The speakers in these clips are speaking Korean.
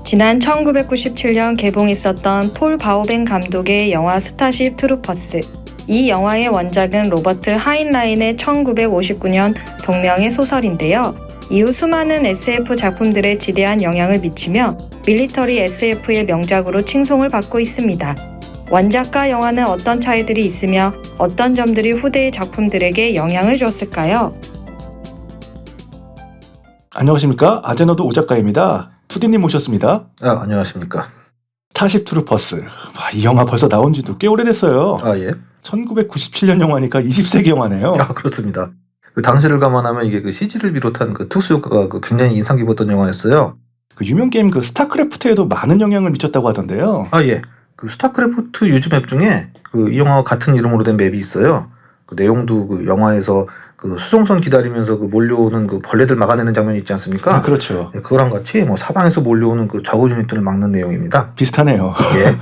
지난 1997년 개봉했었던 폴 바우벤 감독의 영화 스타쉽 트루퍼스. 이 영화의 원작은 로버트 하인라인의 1959년 동명의 소설인데요. 이후 수많은 SF 작품들에 지대한 영향을 미치며 밀리터리 SF의 명작으로 칭송을 받고 있습니다. 원작과 영화는 어떤 차이들이 있으며 어떤 점들이 후대의 작품들에게 영향을 줬을까요? 안녕하십니까? 아제너드 오작가입니다. 투디님 모셨습니다. 안녕하십니까. 스타쉽 트루퍼스. 이 영화 벌써 나온 지도 꽤 오래됐어요. 예. 1997년 영화니까 20세기 영화네요. 그렇습니다. 그 당시를 감안하면 이게 그 CG를 비롯한 그 특수 효과가 굉장히 인상 깊었던 영화였어요. 그 유명 게임 그 스타크래프트에도 많은 영향을 미쳤다고 하던데요. 예. 그 스타크래프트 유즈 맵 중에 이 영화와 같은 이름으로 된 맵이 있어요. 그 내용도 그 영화에서 그 수송선 기다리면서 그 몰려오는 그 벌레들 막아내는 장면이 있지 않습니까? 그렇죠. 그거랑 같이 사방에서 몰려오는 그 저그 유닛들을 막는 내용입니다. 비슷하네요. 예.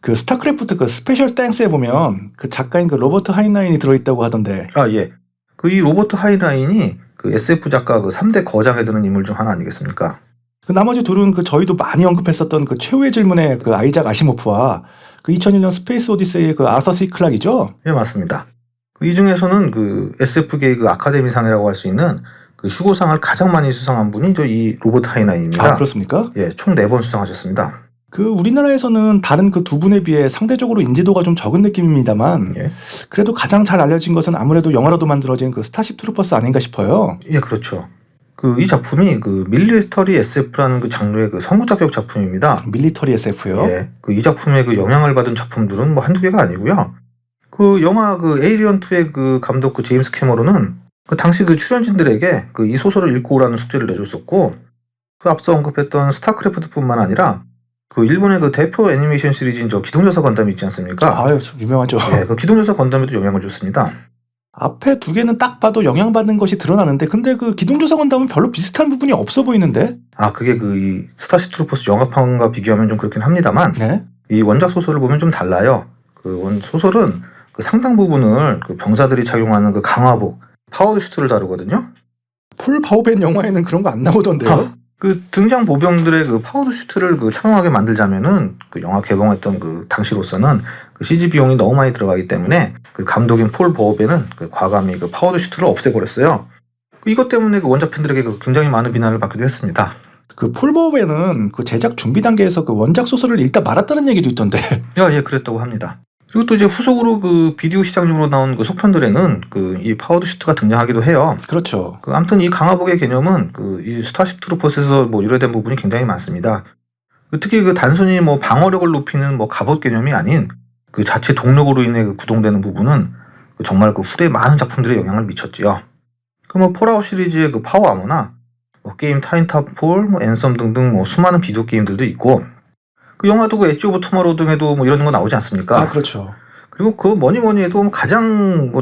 그 스타크래프트 그 스페셜 땡스에 보면 그 작가인 그 로버트 하인라인이 들어있다고 하던데. 예. 그 이 로버트 하인라인이 그 SF 작가 그 3대 거장에 드는 인물 중 하나 아니겠습니까? 그 나머지 둘은 그 저희도 많이 언급했었던 그 최후의 질문의 그 아이작 아시모프와 그 2001년 스페이스 오디세이의 그 아서 C 클락이죠? 예, 맞습니다. 이 중에서는 그 SF계의 그 아카데미상이라고 할 수 있는 그 휴고상을 가장 많이 수상한 분이 이 로버트 하인라인입니다. 그렇습니까? 예, 총 4번 수상하셨습니다. 그 우리나라에서는 다른 그 두 분에 비해 상대적으로 인지도가 좀 적은 느낌입니다만 예. 그래도 가장 잘 알려진 것은 아무래도 영화로도 만들어진 그 스타쉽 트루퍼스 아닌가 싶어요. 예, 그렇죠. 이 작품이 그 밀리터리 SF라는 그 장르의 그 선구자격 작품입니다. 밀리터리 SF요? 예. 이 작품에 그 영향을 받은 작품들은 한두 개가 아니고요. 그 영화 그 에이리언 2의 그 감독 그 제임스 캐머런은 그 당시 그 출연진들에게 이 소설을 읽고 오라는 숙제를 내줬었고, 그 앞서 언급했던 스타크래프트뿐만 아니라 그 일본의 그 대표 애니메이션 시리즈인 기동전사 건담이 있지 않습니까? 좀 유명하죠. 예, 그 기동전사 건담에도 영향을 줬습니다. 앞에 두 개는 딱 봐도 영향받는 것이 드러나는데 근데 그 기동조사 건담은 별로 비슷한 부분이 없어 보이는데? 그게 이 스타쉽 트루퍼스 영화판과 비교하면 좀 그렇긴 합니다만, 네? 이 원작 소설을 보면 좀 달라요. 소설은 그 상당 부분을 그 병사들이 착용하는 그 강화복, 파워드 슈트를 다루거든요. 폴 바우벤 영화에는 그런 거 안 나오던데요? 그 등장 보병들의 그 파워드 슈트를 그 착용하게 만들자면은 그 영화 개봉했던 그 당시로서는 그 CG 비용이 너무 많이 들어가기 때문에 그 감독인 폴 바우벤은 그 과감히 그 파워드 슈트를 없애버렸어요. 이것 때문에 그 원작 팬들에게 굉장히 많은 비난을 받기도 했습니다. 그 폴 바우벤은 그 제작 준비 단계에서 그 원작 소설을 읽다 말았다는 얘기도 있던데. 예, 그랬다고 합니다. 그리고 또 이제 후속으로 그 비디오 시장용으로 나온 그 속편들에는 이 파워드 슈트가 등장하기도 해요. 그렇죠. 아무튼 이 강화복의 개념은 이 스타쉽 트루퍼스에서 유래된 부분이 굉장히 많습니다. 특히 그 단순히 방어력을 높이는 갑옷 개념이 아닌 그 자체 동력으로 인해 구동되는 부분은 정말 그 후대 많은 작품들에 영향을 미쳤지요. 폴아웃 시리즈의 그 파워 아머나 게임 타임타폴, 앤썸 등등 수많은 비디오 게임들도 있고, 그 영화도 그 엣지 오브 투모로우 등에도 이런 거 나오지 않습니까? 그렇죠. 그리고 그 뭐니 해도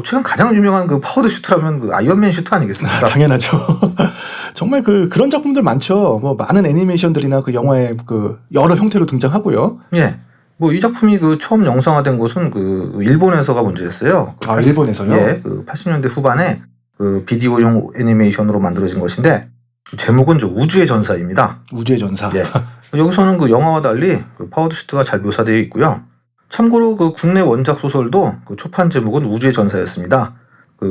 최근 가장 유명한 그 파워드 슈트라면 그 아이언맨 슈트 아니겠습니까? 당연하죠. 정말 그런 작품들 많죠. 많은 애니메이션들이나 그 영화의 그 여러 형태로 등장하고요. 예. 이 작품이 그 처음 영상화된 곳은 그 일본에서가 먼저였어요. 일본에서요? 예. 그 80년대 후반에 그 비디오용 애니메이션으로 만들어진 것인데, 제목은 우주의 전사입니다. 우주의 전사. 예. 여기서는 그 영화와 달리 그 파워드 슈트가 잘 묘사되어 있고요. 참고로 그 국내 원작 소설도 그 초판 제목은 우주의 전사였습니다.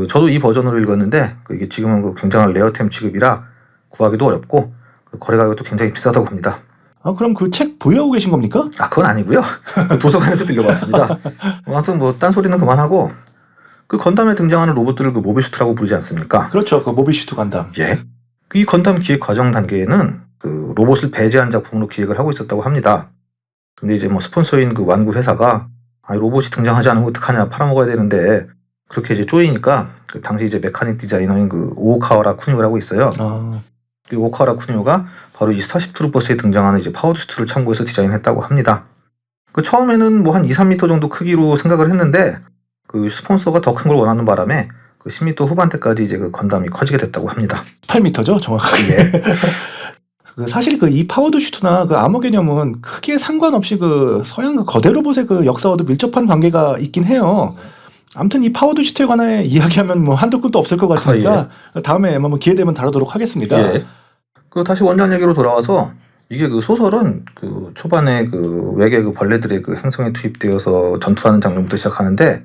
저도 이 버전으로 읽었는데 이게 지금은 굉장한 레어템 취급이라 구하기도 어렵고 거래 가격도 굉장히 비싸다고 합니다. 그럼 그 책 보유하고 계신 겁니까? 그건 아니고요. 도서관에서 빌려봤습니다. 아무튼 딴소리는 그만하고, 그 건담에 등장하는 로봇들을 그 모비슈트라고 부르지 않습니까? 그렇죠. 그 모비슈트 건담. 예. 이 건담 기획 과정 단계에는 그 로봇을 배제한 작품으로 기획을 하고 있었다고 합니다. 근데 이제 스폰서인 그 완구 회사가 로봇이 등장하지 않으면 어떡하냐, 팔아먹어야 되는데, 그렇게 이제 쪼이니까 그 당시 이제 메카닉 디자이너인 그 오카와라 쿠니오라고 있어요. 이 오카와라 쿠니오가 바로 이 스타쉽 트루퍼스에 등장하는 이제 파워드 슈트를 참고해서 디자인했다고 합니다. 처음에는 한 2, 3m 정도 크기로 생각을 했는데, 그 스폰서가 더 큰 걸 원하는 바람에 그 10m 후반대까지 이제 그 건담이 커지게 됐다고 합니다. 8m죠, 정확하게. 예. 사실 이 파워드 슈트나 그 아머 개념은 크게 상관없이 그 서양 그 거대 로봇의 그 역사와도 밀접한 관계가 있긴 해요. 아무튼 이 파워드 슈트에 관해 이야기하면 한도 끝도 없을 것 같으니까 다음에 기회 되면 다루도록 하겠습니다. 예. 다시 원작 얘기로 돌아와서 이게 그 소설은 그 초반에 그 외계 그 벌레들의 그 행성에 투입되어서 전투하는 장면부터 시작하는데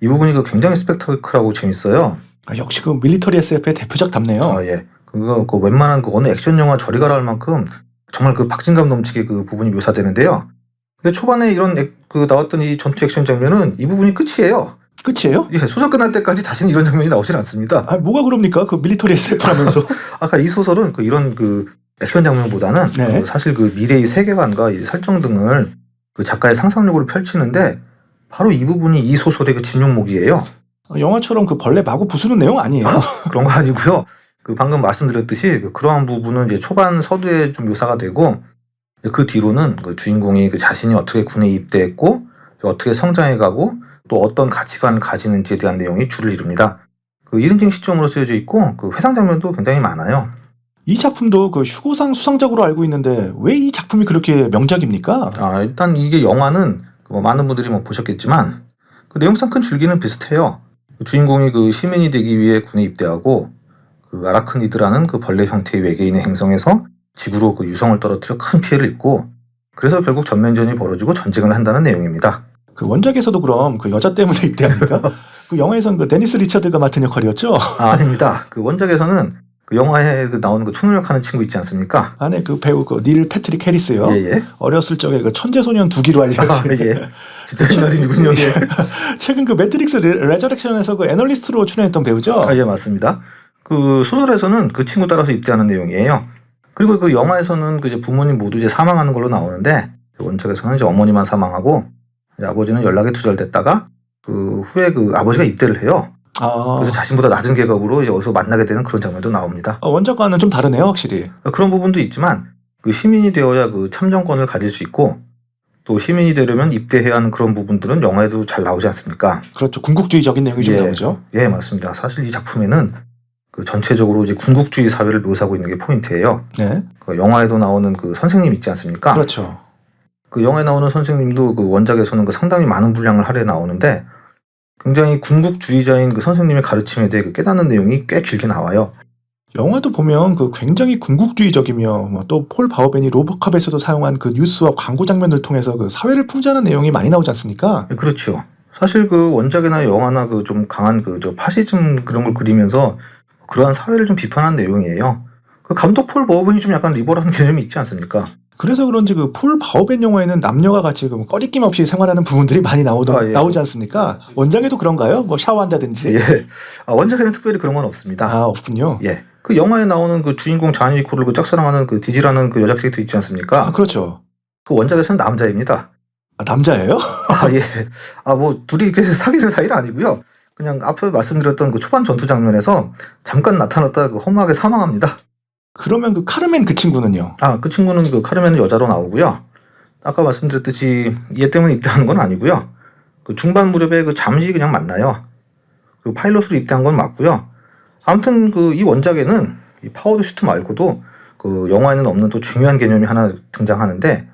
이 부분이 그 굉장히 스펙타클하고 재밌어요. 역시 그 밀리터리 SF의 대표작답네요. 예. 그거 그 웬만한 그 어느 액션 영화 저리 가라 할 만큼 정말 그 박진감 넘치게 그 부분이 묘사되는데요. 근데 초반에 이런 그 나왔던 이 전투 액션 장면은 이 부분이 끝이에요. 끝이에요? 예, 소설 끝날 때까지 다시는 이런 장면이 나오질 않습니다. 뭐가 그럽니까? 그 밀리터리 SF라면서. 아까 이 소설은 그 이런 그 액션 장면보다는 네. 그 사실 그 미래의 세계관과 이 설정 등을 그 작가의 상상력으로 펼치는데 바로 이 부분이 이 소설의 그 집용목이에요. 영화처럼 그 벌레 마구 부수는 내용 아니에요? 그런 거 아니고요. 그 방금 말씀드렸듯이 그러한 부분은 이제 초반 서두에 좀 묘사가 되고 그 뒤로는 그 주인공이 그 자신이 어떻게 군에 입대했고 어떻게 성장해가고 또 어떤 가치관을 가지는지에 대한 내용이 줄을 이룹니다. 그 1인칭 시점으로 쓰여져 있고 그 회상 장면도 굉장히 많아요. 이 작품도 그 휴고상 수상작으로 알고 있는데 왜 이 작품이 그렇게 명작입니까? 일단 이게 영화는 뭐 많은 분들이 뭐 보셨겠지만 그 내용상 큰 줄기는 비슷해요. 그 주인공이 그 시민이 되기 위해 군에 입대하고 그 아라크니드라는 그 벌레 형태의 외계인의 행성에서 지구로 그 유성을 떨어뜨려 큰 피해를 입고 그래서 결국 전면전이 벌어지고 전쟁을 한다는 내용입니다. 그 원작에서도 그럼 그 여자 때문에 입대합니까? 그 영화에서는 그 데니스 리처드가 맡은 역할이었죠? 아닙니다. 그 원작에서는 그 영화에 그 나오는 그 초능력하는 친구 있지 않습니까? 안에 그 배우 그 닐 패트릭 해리스요. 예. 어렸을 적에 그 천재 소년 2기로 알려진. 예. 진짜 옛날이군요. 예. 최근 그 매트릭스 레저렉션에서 그 애널리스트로 출연했던 배우죠? 예, 맞습니다. 그 소설에서는 그 친구 따라서 입대하는 내용이에요. 그리고 그 영화에서는 그 이제 부모님 모두 이제 사망하는 걸로 나오는데 원작에서는 이제 어머니만 사망하고 이제 아버지는 연락이 두절됐다가 그 후에 그 아버지가 입대를 해요. 그래서 자신보다 낮은 계급으로 이제 어디서 만나게 되는 그런 장면도 나옵니다. 원작과는 좀 다르네요, 확실히. 그런 부분도 있지만 그 시민이 되어야 그 참정권을 가질 수 있고 또 시민이 되려면 입대해야 하는 그런 부분들은 영화에도 잘 나오지 않습니까? 그렇죠. 군국주의적인 내용이 좀 나오죠. 예, 맞습니다. 사실 이 작품에는 그 전체적으로 이제 군국주의 사회를 묘사하고 있는 게 포인트예요. 네. 그 영화에도 나오는 그 선생님 있지 않습니까? 그렇죠. 그 영화에 나오는 선생님도 그 원작에서는 그 상당히 많은 분량을 할애 나오는데 굉장히 군국주의자인 그 선생님의 가르침에 대해 그 깨닫는 내용이 꽤 길게 나와요. 영화도 보면 그 굉장히 군국주의적이며 뭐 또 폴 바우벤이 로보캅에서도 사용한 그 뉴스와 광고 장면을 통해서 그 사회를 풍자하는 내용이 많이 나오지 않습니까? 예, 그렇죠. 사실 그 원작이나 영화나 그 좀 강한 그 저 파시즘 그런 걸 그리면서 그러한 사회를 좀 비판한 내용이에요. 그 감독 폴 바우벤이 좀 약간 리버럴한 개념이 있지 않습니까? 그래서 그런지 그 폴 바우벤 영화에는 남녀가 같이 그 꺼리낌 없이 생활하는 부분들이 많이 나오지 않습니까? 원작에도 그런가요? 뭐 샤워한다든지. 예. 원작에는 특별히 그런 건 없습니다. 없군요. 예. 그 영화에 나오는 그 주인공 자니코를 그 짝사랑하는 그 디지라는 그 여자 캐릭터 있지 않습니까? 그렇죠. 그 원작에서는 남자입니다. 남자예요? 예. 뭐 둘이 이렇게 사귀는 사이는 아니고요. 그냥 앞에 말씀드렸던 그 초반 전투 장면에서 잠깐 나타났다 그 허무하게 사망합니다. 그러면 그 카르멘 그 친구는요? 그 친구는 그 카르멘은 여자로 나오고요. 아까 말씀드렸듯이 얘 때문에 입대하는 건 아니고요. 그 중반 무렵에 그 잠시 그냥 만나요. 그리고 파일럿으로 입대한 건 맞고요. 아무튼 그 이 원작에는 이 파워드 슈트 말고도 그 영화에는 없는 또 중요한 개념이 하나 등장하는데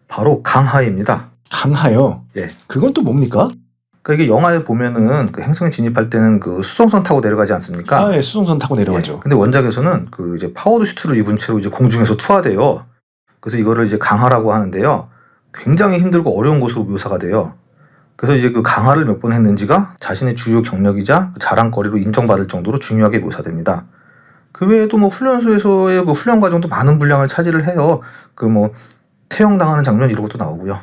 바로 강하입니다. 강하요? 예. 그건 또 뭡니까? 그러니까 이게 영화에 보면은 그 행성에 진입할 때는 그 수송선 타고 내려가지 않습니까? 예, 수송선 타고 내려가죠. 예. 근데 원작에서는 그 이제 파워드 슈트를 입은 채로 이제 공중에서 투하돼요. 그래서 이거를 이제 강하라고 하는데요. 굉장히 힘들고 어려운 것으로 묘사가 돼요. 그래서 이제 그 강하를 몇 번 했는지가 자신의 주요 경력이자 자랑거리로 인정받을 정도로 중요하게 묘사됩니다. 그 외에도 뭐 훈련소에서의 그 훈련 과정도 많은 분량을 차지를 해요. 그 뭐 태형당하는 장면 이런 것도 나오고요.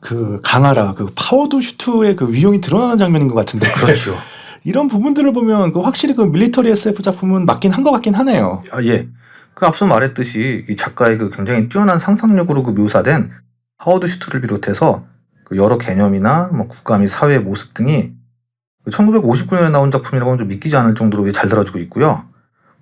그 강하라 그 파워드 슈트의 그 위용이 드러나는 장면인 것 같은데. 그렇죠. 이런 부분들을 보면 그 확실히 그 밀리터리 SF 작품은 맞긴 한 것 같긴 하네요. 예. 그 앞서 말했듯이 이 작가의 그 굉장히 뛰어난 상상력으로 그 묘사된 파워드 슈트를 비롯해서 그 여러 개념이나 뭐 국가 및 사회의 모습 등이 1959년에 나온 작품이라고는 좀 믿기지 않을 정도로 잘 다뤄지고 있고요.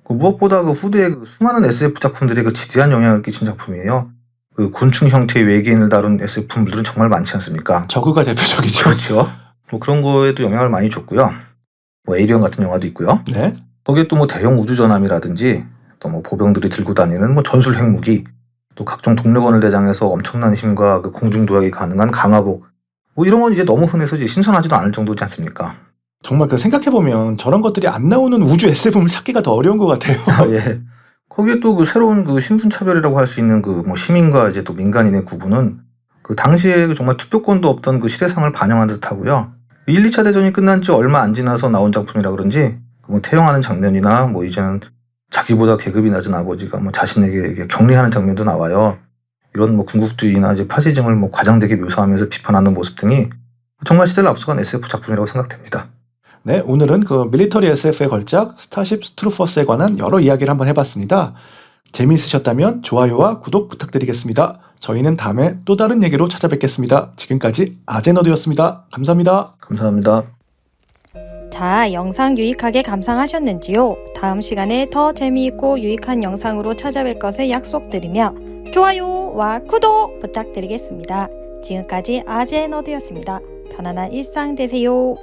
그 무엇보다 그 후대의 그 수많은 SF 작품들의 그 지대한 영향을 끼친 작품이에요. 그 곤충 형태의 외계인을 다룬 SF물들은 정말 많지 않습니까? 저그가 대표적이죠. 그렇죠. 뭐 그런 거에도 영향을 많이 줬고요. 뭐 에이리언 같은 영화도 있고요. 네. 거기에 또 뭐 대형 우주전함이라든지 또 뭐 보병들이 들고 다니는 뭐 전술 핵무기, 또 각종 동력원을 대장해서 엄청난 힘과 그 공중 도약이 가능한 강화복, 뭐 이런 건 이제 너무 흔해서 이제 신선하지도 않을 정도지 않습니까? 정말 그 생각해보면 저런 것들이 안 나오는 우주 SF물 찾기가 더 어려운 것 같아요. 예. 거기에 또 그 새로운 그 신분 차별이라고 할 수 있는 그 뭐 시민과 이제 또 민간인의 구분은 그 당시에 정말 투표권도 없던 그 시대상을 반영한 듯하고요. 1, 2차 대전이 끝난 지 얼마 안 지나서 나온 작품이라 그런지 뭐 태영하는 장면이나 뭐 이제는 자기보다 계급이 낮은 아버지가 뭐 자신에게 이게 격리하는 장면도 나와요. 이런 뭐 군국주의나 이제 파시즘을 뭐 과장되게 묘사하면서 비판하는 모습 등이 정말 시대를 앞서간 SF 작품이라고 생각됩니다. 네, 오늘은 그 밀리터리 SF의 걸작 스타쉽 트루퍼스에 관한 여러 이야기를 한번 해봤습니다. 재미있으셨다면 좋아요와 구독 부탁드리겠습니다. 저희는 다음에 또 다른 얘기로 찾아뵙겠습니다. 지금까지 아제너드였습니다. 감사합니다. 감사합니다. 자, 영상 유익하게 감상하셨는지요? 다음 시간에 더 재미있고 유익한 영상으로 찾아뵐 것을 약속드리며 좋아요와 구독 부탁드리겠습니다. 지금까지 아제너드였습니다. 편안한 일상 되세요.